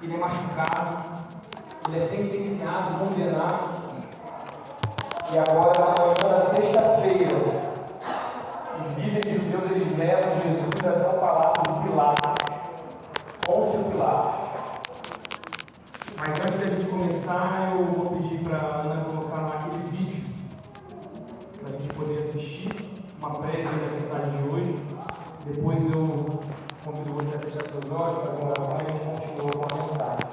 ele é machucado, ele é sentenciado, condenado, e agora, na manhã da sexta-feira, os líderes judeus eles levam Jesus até o palácio de Pilatos, Pôncio Pilatos. Mas antes da gente começar, eu vou pedir para a Ana colocar lá aquele vídeo, para a gente poder assistir uma prévia da mensagem de hoje. Depois eu convido você a fechar seus olhos, fazer uma oração e a gente continua com a mensagem.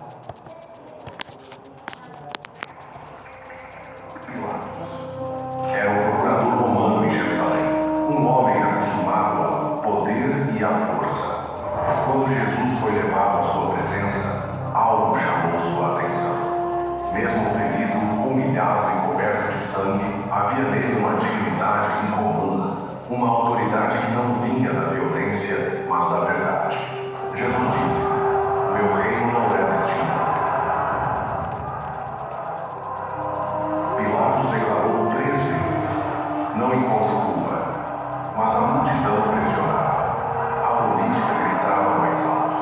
Pilatos era o procurador romano em Jerusalém, um homem acostumado ao poder e à força. Quando Jesus foi levado à sua presença, algo chamou sua atenção. Mesmo ferido, humilhado e coberto de sangue, havia nele uma dignidade incomum, uma autoridade que não vinha da violência, mas da verdade. Jesus disse: "Meu reino não é deste mundo." Pilatos declarou 3 vezes: "Não encontro culpa." Mas a multidão pressionava. A política gritava mais alto.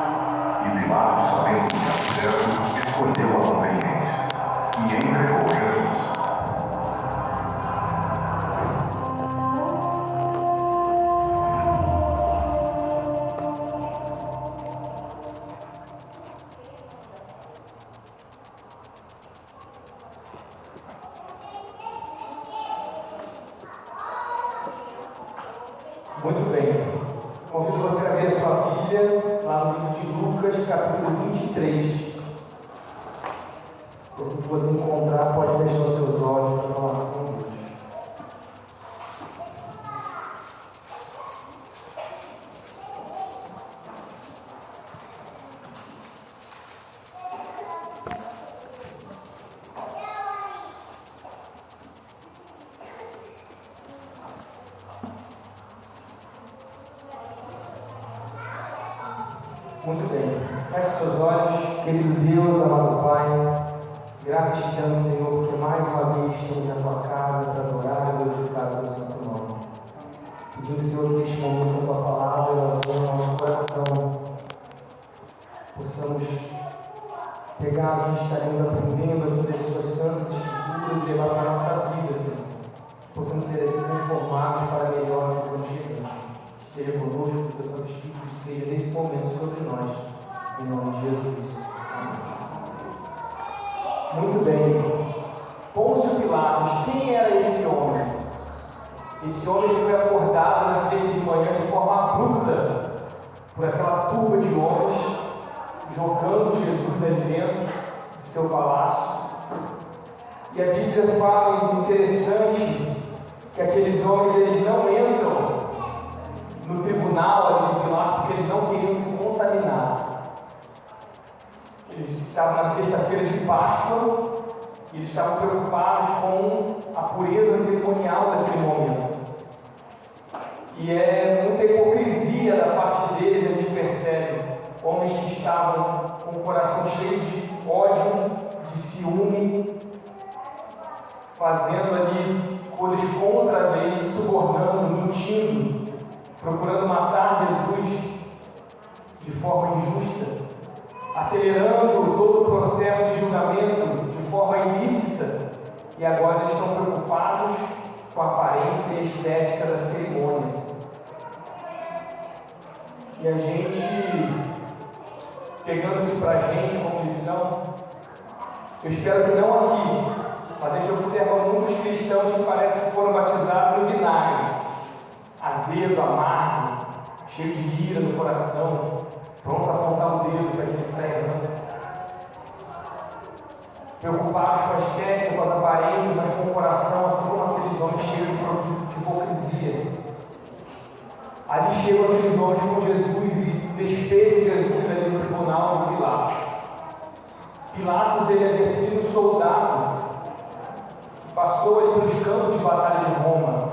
E Pilatos, sabendo que era certo, escolheu a conveniência e entregou Jesus. Muito bem. Convido você a ver sua Bíblia lá no livro de Lucas, capítulo 23. Se você encontrar, pode fechar os seus olhos para falar com Deus. Muito bem. Feche seus olhos, querido Deus, amado Pai. Graças te damos, Senhor, porque mais uma vez estamos na tua casa para adorar e glorificar o teu santo nome. Pedindo, Senhor, que neste momento a tua palavra lavou o nosso coração. Possamos pegar o que estaremos aprendendo aqui das suas santas escrituras e levar para a nossa vida, Senhor. Possamos ser aqui transformados para melhor do que chegamos. Esteja conosco, que o teu Santo Espírito esteja nesse momento sobre nós, em nome de Jesus. Amém. Muito bem. Pôncio Pilatos, quem era esse homem? Esse homem foi acordado na sexta de manhã de forma abrupta por aquela turba de homens jogando Jesus ali dentro de seu palácio. E a Bíblia fala interessante que aqueles homens eles não entram no tribunal ali de Pilatos porque eles não queriam se contaminar. Eles estavam na sexta-feira de Páscoa e eles estavam preocupados com a pureza cerimonial daquele momento. E é muita hipocrisia da parte deles, a gente percebe. Homens que estavam com o coração cheio de ódio, de ciúme, fazendo ali coisas contra a lei, subornando, mentindo, procurando matar Jesus de forma injusta, acelerando todo o processo de julgamento de forma ilícita, e agora eles estão preocupados com a aparência e a estética da cerimônia. E a gente, pegando isso para a gente como lição, eu espero que não aqui, mas a gente observa muitos cristãos que parece que foram batizados no vinagre, azedo, amargo, cheio de ira no coração, pronto a apontar o dedo para quem está errando, preocupados com a estética, com as aparências, mas com o coração, assim como aqueles homens cheios de hipocrisia. Ali chegam aqueles homens com Jesus e despejam Jesus ali no tribunal de Pilatos. Pilatos ele havia sido um soldado que passou ali pelos campos de batalha de Roma,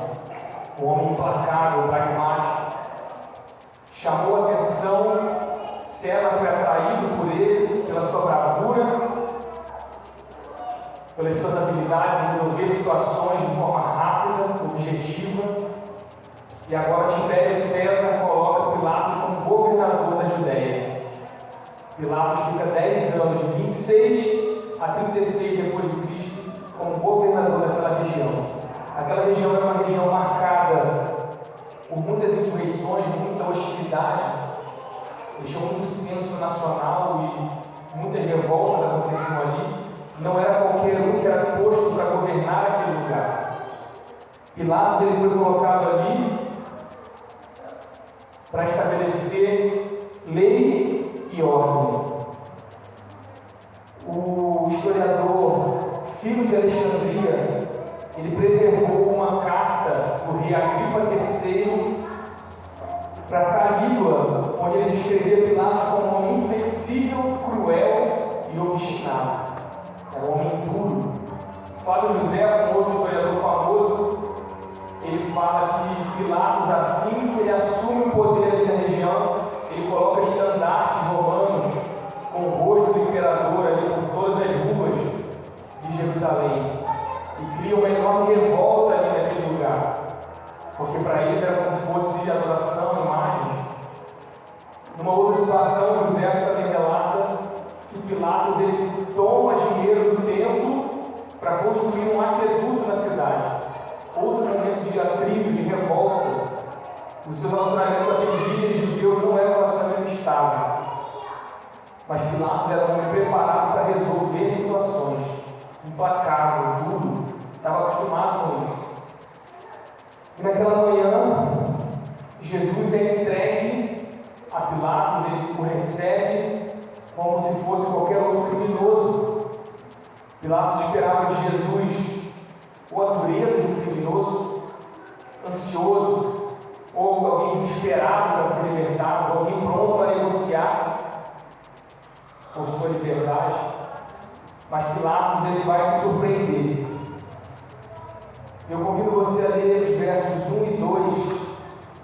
um homem implacável, pragmático, chamou a atenção. César foi atraído por ele, pela sua bravura, pelas suas habilidades em resolver situações de forma rápida, objetiva. E agora Tibério César coloca Pilatos como governador da Judéia. Pilatos fica 10 anos, de 26 a 36 depois de Cristo, como governador daquela região. Aquela região era uma região marcada por muitas insurreições, muita hostilidade, deixou muito censo nacional e muitas revoltas aconteciam ali. Não era qualquer um que era posto para governar aquele lugar. Pilatos ele foi colocado ali para estabelecer lei e ordem. O historiador, filho de Alexandria, ele preservou uma carta do rei Agripa III para Calígula, onde ele descrevia Pilatos como um homem inflexível, cruel e obstinado. Era um homem duro. Flávio José, um outro historiador famoso, ele fala que Pilatos, assim que ele assume o poder ali na região, ele coloca estandartes romanos com o rosto do imperador ali por todas as ruas de Jerusalém e cria uma enorme revolta ali naquele lugar, porque para eles era como se fosse adoração, imagens. Numa outra situação, José também relata que Pilatos ele toma dinheiro do templo para construir um aqueduto na cidade. Outro momento de atrito, de revolta. O seu relacionamento com aquele líder judeu não era um relacionamento estável. Mas Pilatos era um homem preparado para resolver situações. Implacável, duro. Estava acostumado com isso. E naquela manhã, Jesus é entregue a Pilatos, ele o recebe como se fosse qualquer outro criminoso. Pilatos esperava de Jesus ou a dureza de um criminoso, ansioso, ou alguém desesperado para ser libertado, ou alguém pronto para negociar por sua liberdade. Mas Pilatos ele vai se surpreender. Eu convido você a ler os versos 1 e 2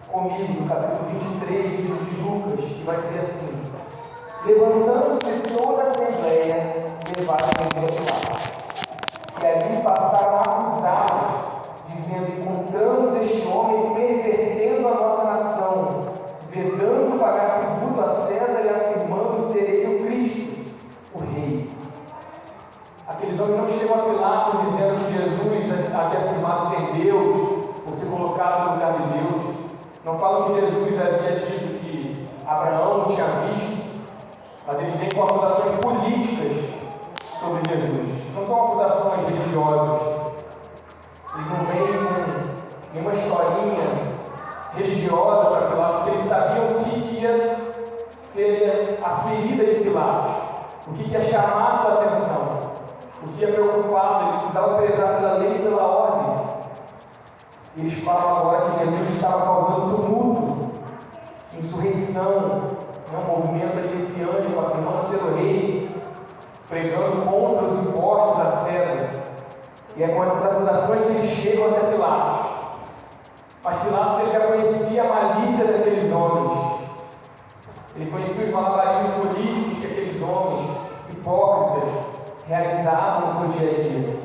comigo, no capítulo 23 do livro de Lucas, que vai dizer assim: levantando-se toda a assembleia, levaram ele a Pilatos. E ali passaram a acusá-lo, dizendo: encontramos este homem pervertendo a nossa nação, vedando pagar tributo a César e afirmando ser ele o Cristo, o Rei. Aqueles homens não chegam a Pilatos dizendo que Jesus havia afirmado ser Deus, ou ser colocado no lugar de Deus. Não falam que Jesus havia dito que Abraão não tinha visto, mas eles vêm com acusações políticas sobre Jesus. Não são acusações religiosas. Eles não vêm com nenhuma historinha religiosa para Pilatos, porque eles sabiam o que ia ser a ferida de Pilatos, o que ia chamar a sua atenção, o que ia preocupá-lo. Ele precisava prezar pela lei e pela ordem. Eles falam agora que Jesus estava causando tumulto, insurreição, um movimento messiânico, afirmando ser o rei, pregando contra os impostos a César. E é com essas acusações que eles chegam até Pilatos. Mas Pilatos ele já conhecia a malícia daqueles homens. Ele conhecia os malabarismos políticos que aqueles homens hipócritas realizavam no seu dia a dia.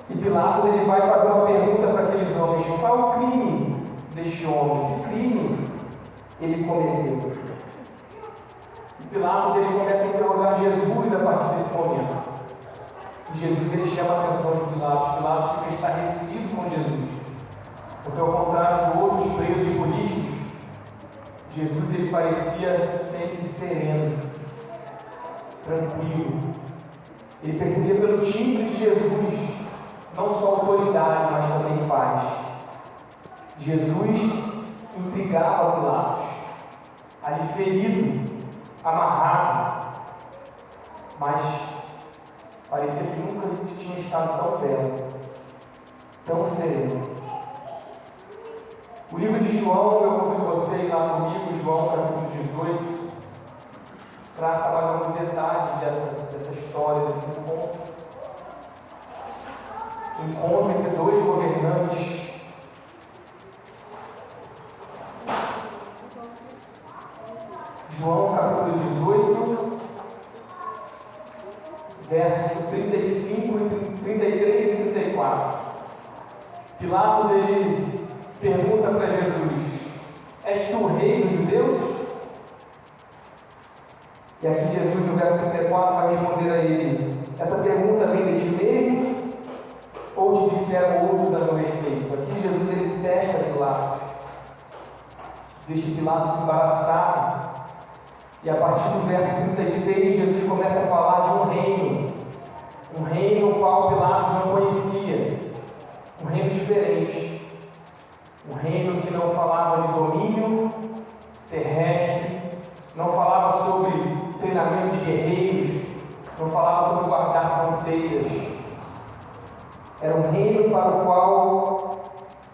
E Pilatos ele vai fazer uma pergunta para aqueles homens: qual é o crime deste homem? Que crime ele cometeu? E Pilatos ele começa a interrogar Jesus a partir desse momento. E Jesus ele chama a atenção de Pilatos. Pilatos fica estarrecido com Jesus, porque ao contrário de outros presos políticos, Jesus ele parecia sempre sereno, tranquilo. Ele percebia pelo timbre de Jesus não só autoridade, mas também paz. Jesus intrigava Pilatos, ali ferido, amarrado, mas parecia que nunca tinha estado tão belo, tão sereno. O livro de João, eu convido vocês lá comigo, João capítulo 18, traça mais alguns detalhes dessa história, desse encontro. Encontro entre dois governantes. João capítulo 18, versos 35, 33 e 34. Pilatos ele pergunta para Jesus: és tu o rei dos judeus? E aqui Jesus, no verso 34, vai responder a ele: essa pergunta vem de ti mesmo? Ou te disseram outros a meu respeito? Aqui Jesus ele testa Pilatos, deixa Pilatos embaraçado. E a partir do verso 36, Jesus começa a falar de um reino o qual Pilatos não conhecia, um reino diferente, um reino que não falava de domínio terrestre, não falava sobre treinamento de guerreiros, não falava sobre guardar fronteiras. Era um reino para o qual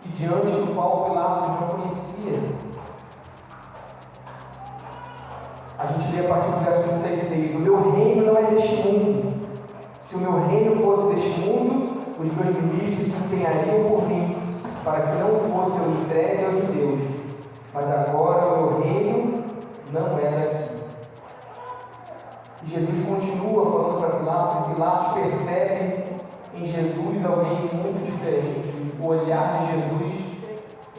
e diante do qual Pilatos não conhecia. A gente lê a partir do verso 36: o meu reino não é deste mundo. Se o meu reino fosse deste mundo, os meus ministros se empenhariam por mim, para que não fosse eu entregue aos judeus. Mas agora o meu reino não é daqui. E Jesus continua falando para Pilatos, e Pilatos percebe em Jesus alguém muito diferente. O olhar de Jesus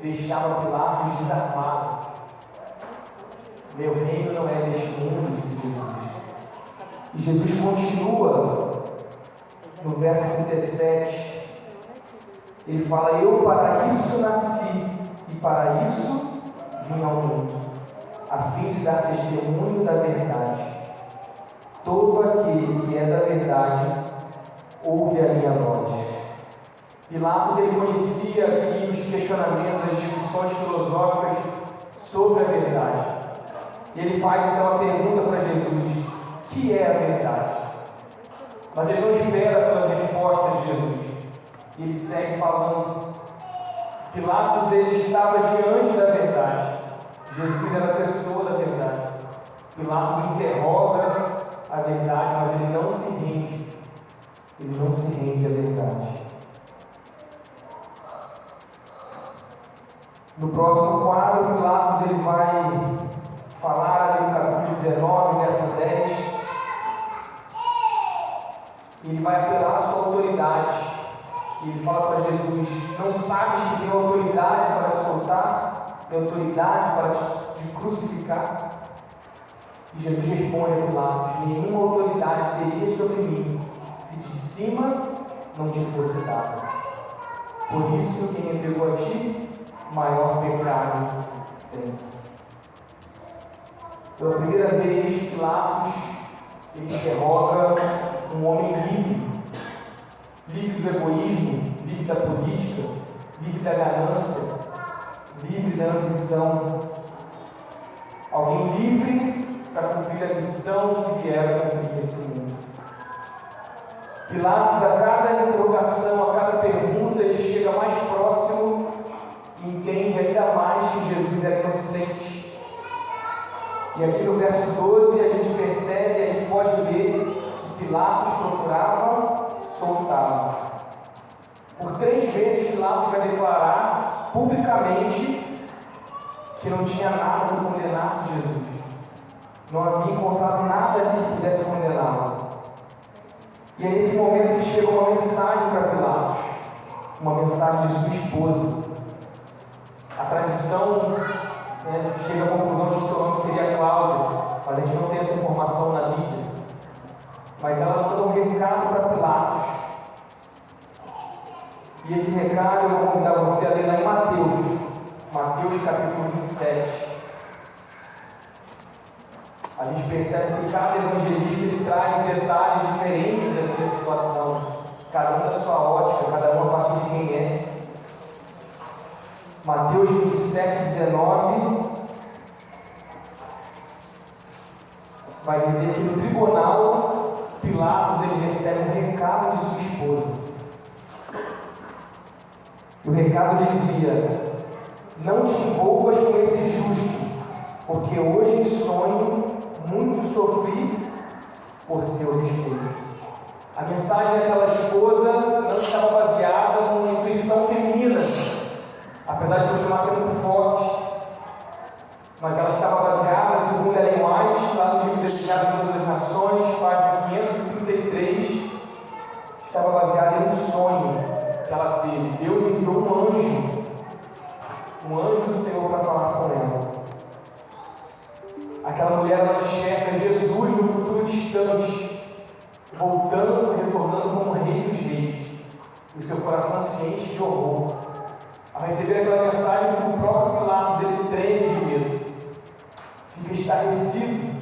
deixava Pilatos desarmado. Meu reino não é deste mundo, disse Jesus. E Jesus continua no verso 37. Ele fala: eu para isso nasci e para isso vim ao mundo, a fim de dar testemunho da verdade. Todo aquele que é da verdade ouve a minha voz. Pilatos ele conhecia aqui os questionamentos, as discussões filosóficas sobre a verdade. E ele faz então a pergunta para Jesus: que é a verdade? Mas ele não espera pelas respostas de Jesus. E ele segue falando. Pilatos ele estava diante da verdade. Jesus era a pessoa da verdade. Pilatos interroga a verdade, mas ele não se rende. Ele não se rende à verdade. No próximo quadro, Pilatos ele vai falar ali no capítulo 19, verso 10. Ele vai apelar a sua autoridade. E ele fala para Jesus: não sabes que tem autoridade para te soltar? Tem autoridade para te crucificar? E Jesus responde a Pilatos: nenhuma autoridade teria sobre mim, se de cima não te fosse dada. Por isso, quem entregou a ti, maior pecado tem. Pela primeira vez, Pilatos ele interroga um homem livre do egoísmo, livre da política, livre da ganância, livre da ambição. Alguém livre para cumprir a missão que vieram cumprir nesse mundo. Pilatos, a cada interrogação, a cada pergunta, ele chega mais próximo e entende ainda mais que Jesus era inocente. E aqui no verso 12 a gente percebe, a gente pode ver que Pilatos procurava soltá-lo. Por 3 vezes Pilatos vai declarar publicamente que não tinha nada que condenasse Jesus. Não havia encontrado nada ali que pudesse condená-lo. E é nesse momento que chega uma mensagem para Pilatos, uma mensagem de sua esposa. A tradição chega à conclusão de que seu nome seria Cláudia, mas a gente não tem essa informação na Bíblia. Mas ela manda um recado para Pilatos. E esse recado eu vou convidar você a ler lá em Mateus capítulo 27. A gente percebe que cada evangelista ele traz detalhes diferentes daquela situação, cada um da sua ótica, cada um a partir de quem é. Mateus 27, 19 vai dizer que no tribunal Pilatos ele recebe um recado de sua esposa. E o recado dizia: não te envolvas com esse justo, porque hoje em sonho muito sofri por seu respeito. A mensagem daquela esposa não estava baseada numa intuição feminina, apesar de costumar ser muito forte, mas ela estava baseada, segundo Ellen White, lá no livro Desejado de Todas as Nações, página 533, estava baseada em um sonho que ela teve. Deus enviou um anjo do Senhor para falar com ela. Aquela mulher ela enxerga Jesus no distante, voltando, retornando como rei dos reis, e o seu coração se enche de horror. Ao receber aquela mensagem, o próprio Pilatos ele treme de medo, fica estarrecido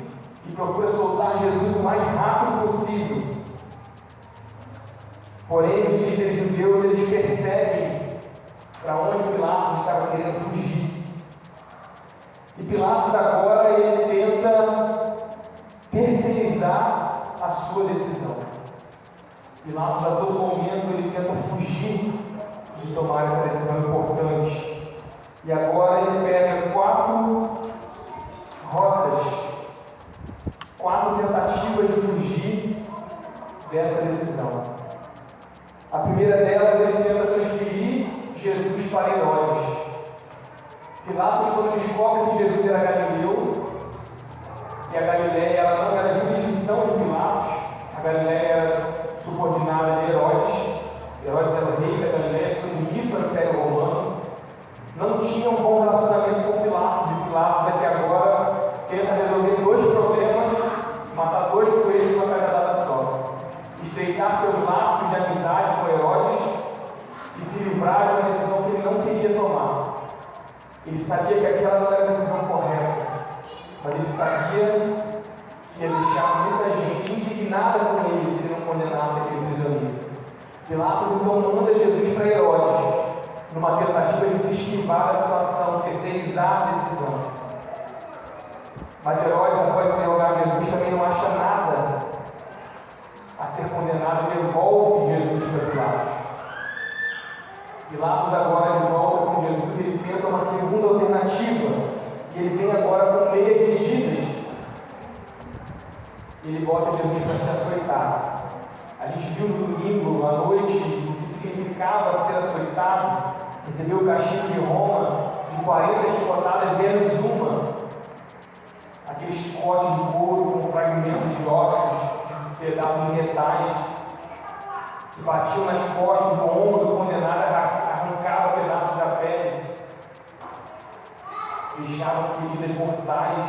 e procura soltar Jesus o mais rápido possível. Porém, os líderes judeus eles percebem para onde Pilatos estava querendo fugir. E Pilatos agora ele tenta terceirizar a sua decisão. Pilatos a todo momento ele tenta fugir de tomar essa decisão importante. E agora ele pega 4 rotas, 4 tentativas de fugir dessa decisão. A primeira delas, ele tenta transferir Jesus para Herodes. Pilatos, quando descobre que Jesus era galileu, e a Galileia ela não era jurisdição de Pilatos, a Galileia era subordinada de Herodes. Herodes era o rei da Galileia, submisso ao Império Romano. Não tinha um bom relacionamento com Pilatos, e Pilatos até agora tenta resolver 2 problemas, matar 2 coelhos com uma cajadada só. Estreitar seus laços de amizade com Herodes e se livrar de uma decisão que ele não queria tomar. Ele sabia que aquela não era a decisão correta, mas ele sabia que ia deixar muita gente indignada com ele se ele não condenasse aquele prisioneiro. Pilatos então manda Jesus para Herodes, numa tentativa de se esquivar da situação, terceirizar a decisão. Mas Herodes, após interrogar Jesus, também não acha nada a ser condenado e devolve Jesus para Pilatos. Pilatos agora de volta com Jesus, ele tenta uma segunda alternativa, e ele vem agora com meias medidas. Ele bota Jesus para se açoitar. A gente viu no domingo à noite o que significava ser açoitado, recebeu o castigo de Roma de 40 chicotadas menos uma, aqueles chicotes de couro com fragmentos de ossos, pedaços de metais, que batiam nas costas do ombro do condenado, arrancava pedaços da pele, deixava feridas mortais.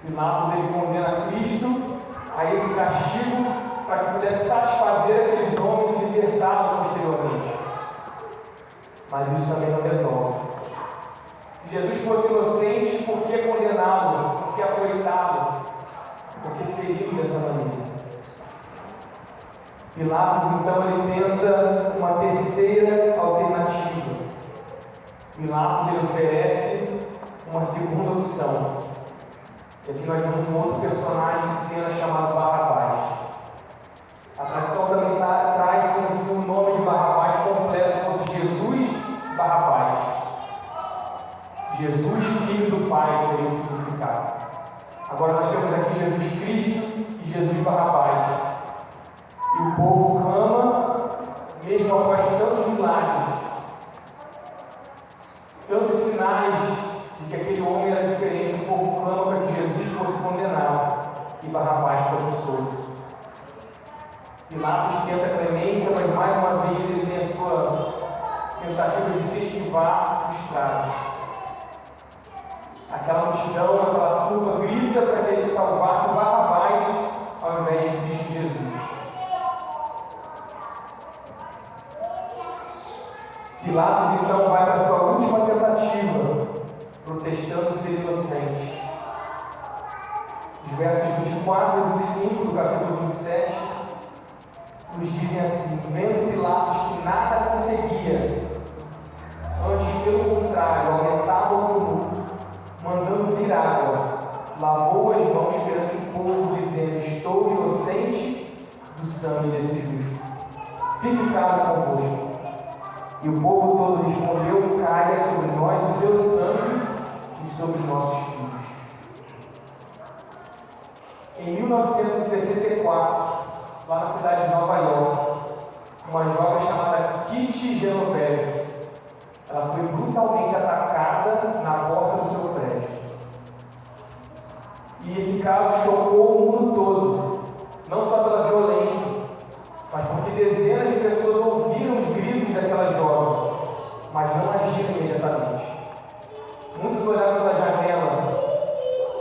Pilatos ele condena Cristo a esse castigo para que pudesse satisfazer aqueles homens e libertá-los posteriormente. Mas isso também não resolve. Se Jesus fosse inocente, por que condená-lo? Por que açoitá-lo? Por que feri-lo dessa maneira? Pilatos então ele tenta uma terceira alternativa. Pilatos ele oferece uma segunda opção. E aqui nós vemos um outro personagem em cena chamado Barrabás. A tradição também traz como se o nome de Barrabás completo fosse Jesus Barrabás. Jesus, filho do Pai, seria o significado. Agora nós temos aqui Jesus Cristo e Jesus Barrabás. E o povo clama, mesmo após tantos milagres, tantos sinais de que aquele homem era diferente, o povo clama para que Jesus fosse condenado e Barrabás fosse solto. Pilatos tenta a clemência, mas mais uma vez ele tem a sua tentativa de se esquivar frustrada. Aquela multidão, aquela turba grita para que ele salvasse Barrabás ao invés de Cristo Jesus. Pilatos então vai para a sua última tentativa, protestando ser inocente. Os versos 24 e 25 do capítulo 27 nos dizem assim: vendo Pilatos que nada conseguia, antes pelo contrário, aumentava o tumulto, mandando vir água, lavou as mãos perante o povo, dizendo: estou inocente do sangue desse justo. Fique calmo convosco. E o povo todo respondeu: caia sobre nós o seu sangue e sobre nossos filhos. Em 1964, lá na cidade de Nova York, uma jovem chamada Kitty Genovese, ela foi brutalmente atacada na porta do seu prédio. E esse caso chocou o mundo todo, não só pela violência, mas porque dezenas de pessoas ouviram os gritos daquela jovem, mas não agiram imediatamente. Muitos olharam pela janela,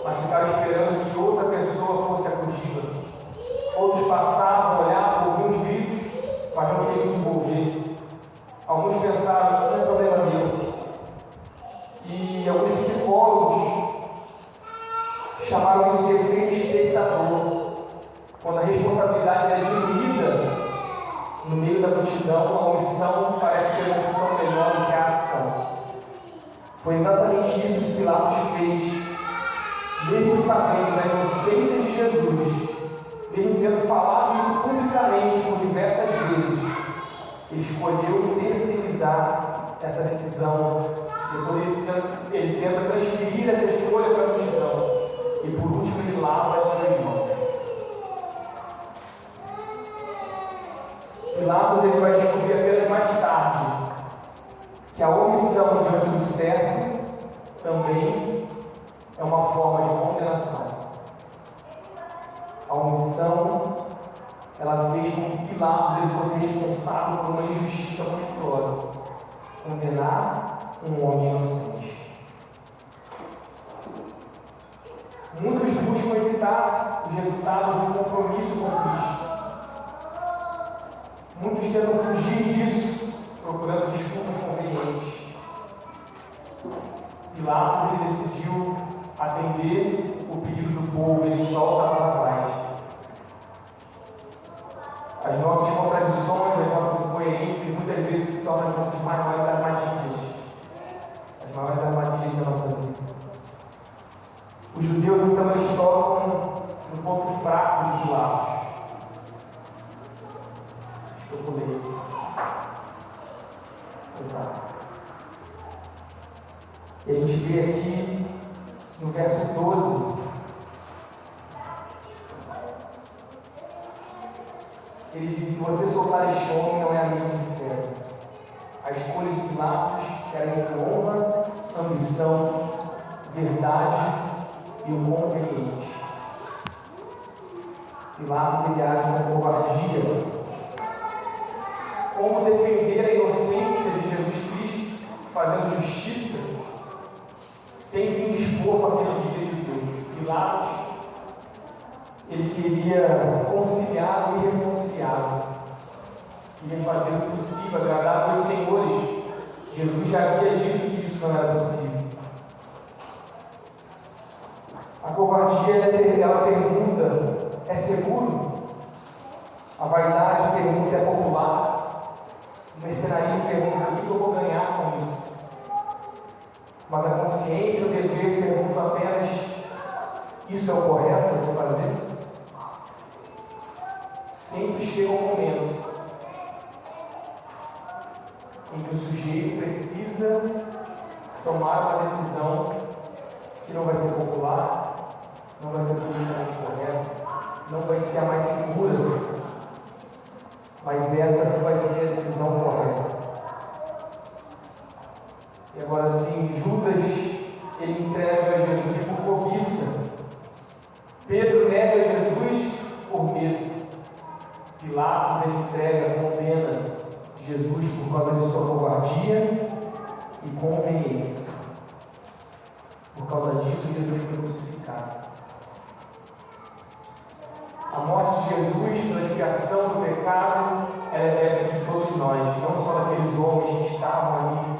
mas ficaram esperando que outra pessoa pessoa fosse acudida. Outros passavam, olhavam, ouviam os gritos, mas não queriam se envolver. Alguns pensaram, isso não é problema meu. E alguns psicólogos chamaram isso de efeito espectador. Quando a responsabilidade é diminuída no meio da multidão, a omissão parece ser uma opção melhor do que a ação. Foi exatamente isso que Pilatos fez, mesmo sabendo da inocência de Jesus, mesmo tendo falado isso publicamente por diversas vezes. Ele escolheu terceirizar essa decisão. Depois ele tenta transferir essa escolha para a multidão. E por último ele lava as suas mãos. Pilatos ele vai descobrir apenas mais tarde que a omissão diante do certo também é uma forma de condenação. A omissão, ela fez com que Pilatos ele fosse responsável por uma injustiça monstruosa, condenar um homem inocente. Muitos buscam evitar os resultados do compromisso com Cristo. Muitos tentam fugir disso, procurando desculpas convenientes. Pilatos ele decidiu atender o pedido do povo, ele solta para trás. As nossas contradições, as nossas incoerências, muitas vezes se tornam as nossas maiores armadilhas. As maiores armadilhas da nossa vida. Os judeus, então, eles tocam no ponto fraco de Pilatos. Estou Exato. E a gente vê aqui no verso 12. Ele diz: se você soltar este homem, não é amigo de céu. A escolha de Pilatos era entre honra, ambição, verdade e o conveniente. Pilatos ele age com covardia. Como defender a inocência de Jesus Cristo, fazendo justiça, sem se indispor com aqueles líderes judeus. Pilatos, ele queria conciliar o irreconciliável. Queria fazer o possível, agradar aos senhores. Jesus já havia dito que isso não era possível. A covardia, ela pergunta: é seguro? A vaidade pergunta: é popular? O mercenarismo pergunta: o que eu vou ganhar com isso? Mas a consciência e o dever perguntam apenas: isso é o correto a se fazer? Sempre chega um momento em que o sujeito precisa tomar uma decisão que não vai ser popular, não vai ser politicamente correta, não vai ser a mais segura, mas essa vai ser a decisão correta. E agora sim, Judas, ele entrega a Jesus por cobiça. Pedro nega Jesus por medo. Pilatos, ele entrega, condena Jesus por causa de sua covardia e conveniência. Por causa disso, Jesus foi crucificado. A morte de Jesus, pela expiação do pecado, ela é débito de todos nós, não só daqueles homens que estavam ali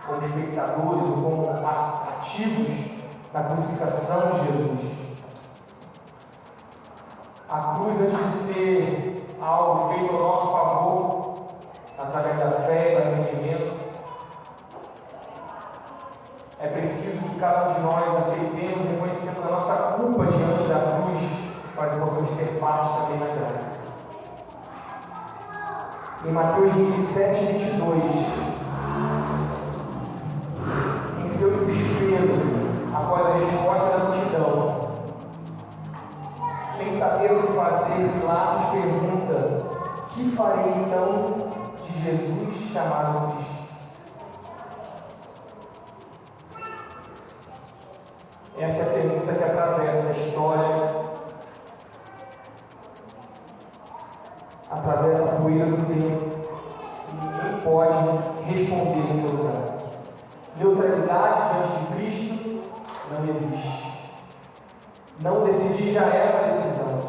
como espectadores ou como ativos na crucificação de Jesus. A cruz, antes de ser algo feito ao nosso favor, através da fé e do arrependimento, é preciso que cada um de nós aceitemos, reconhecendo a nossa culpa diante da cruz, para que possamos ter parte também na graça. Em Mateus 27, 22, em seu desespero, após a resposta da multidão, sem saber o que fazer, Pilatos pergunta: que farei então de Jesus chamado Cristo? Essa é a pergunta que atravessa a história, atravessa a poeira do tempo, e ninguém pode responder em seu lugar. Neutralidade diante de Cristo não existe. Não decidir já é uma decisão.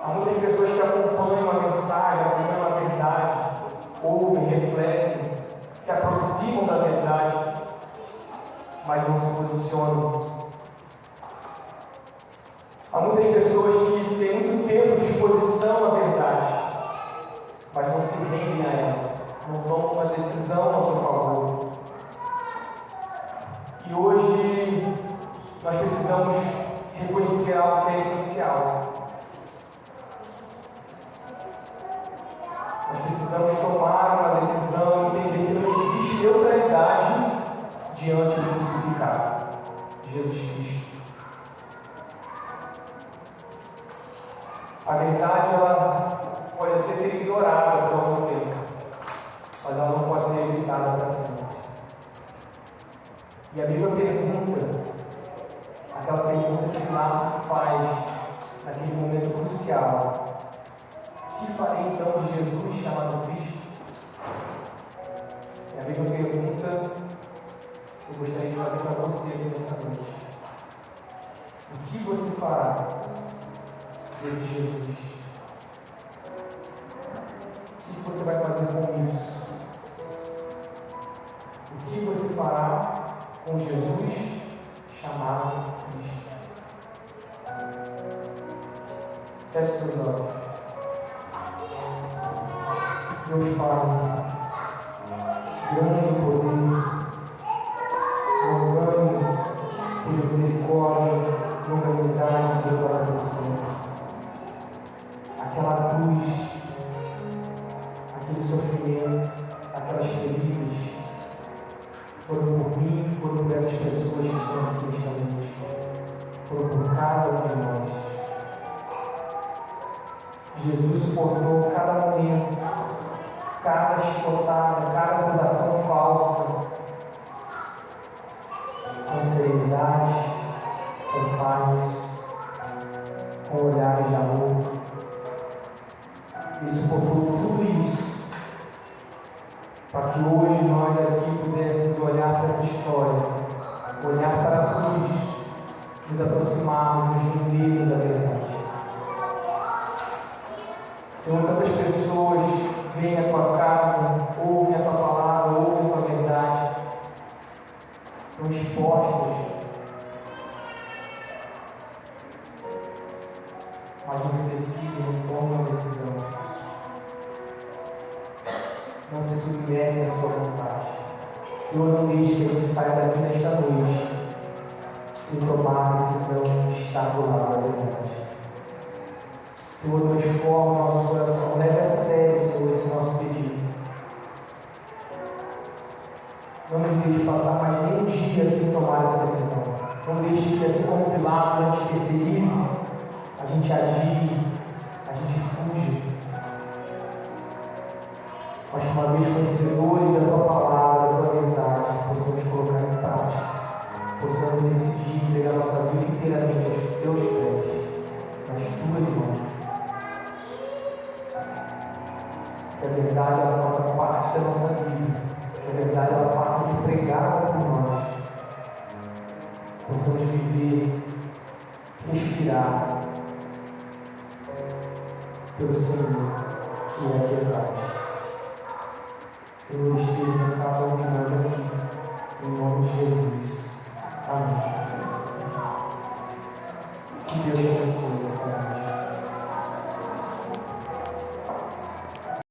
Há muitas pessoas que acompanham a mensagem, acompanham a verdade, ouvem, refletem, se aproximam da verdade, mas não se posicionam. Há muitas pessoas que têm muito tempo de exposição à verdade, mas não se rendem a ela, não tomam uma decisão a seu favor. E hoje nós precisamos reconhecer algo que é essencial. Nós precisamos tomar uma decisão e entender que não existe neutralidade diante do crucificado, de Jesus Cristo. A verdade, ela pode ser ignorada por algum tempo, mas ela não pode ser evitada para sempre. E a mesma pergunta, aquela pergunta que Pilatos se faz naquele momento crucial: o que farei então de Jesus chamado Cristo? É a mesma pergunta que eu gostaria de fazer para você nessa noite. O que você fará desse Jesus? O que você vai fazer com isso? O que você fará com Jesus chamado Cristo? Feche seus olhos. Deus Pai, grande poder, longânimo, cuja misericórdia, longanimidade deu para você. Aquela cruz, aquele sofrimento, aquelas feridas, foram por mim, foram por essas pessoas que estão aqui nesta noite, foram por cada um de nós. Jesus suportou cada momento, cada chicotada, cada acusação falsa, com serenidade, com paz, com olhares de amor. Ele suportou tudo isso para que hoje nós aqui pudéssemos olhar para essa história, olhar para a cruz, nos aproximarmos, nos rendermos da verdade. Senhor, tantas pessoas vêm à tua casa, ouvem a tua palavra, ouvem a tua verdade, são expostas, mas não se decidem, não tomam uma decisão, não se submetem à sua vontade. Senhor, não deixe que a gente saia daqui nesta noite sem tomar a decisão de estar do lado da verdade. Senhor, transforma o nosso coração, leve a sério, Senhor, esse nosso pedido. Não nos deixe passar mais nem um dia sem tomar essa decisão. Não deixe que, assim como Pilatos, a gente terceirize, a gente adie, a gente fuja. Mas que uma vez conhecedores da tua palavra, da tua verdade, possamos colocar em prática, possamos decidir entregar nossa vida inteiramente aos teus pés, nas tuas mãos. Que a verdade ela faça parte da nossa vida, que a verdade ela passe a ser pregada por nós, possamos viver, respirar pelo Senhor, que é a verdade. Senhor, esteja com cada um de nós aqui, em nome de Jesus. Amém. Que Deus te abençoe.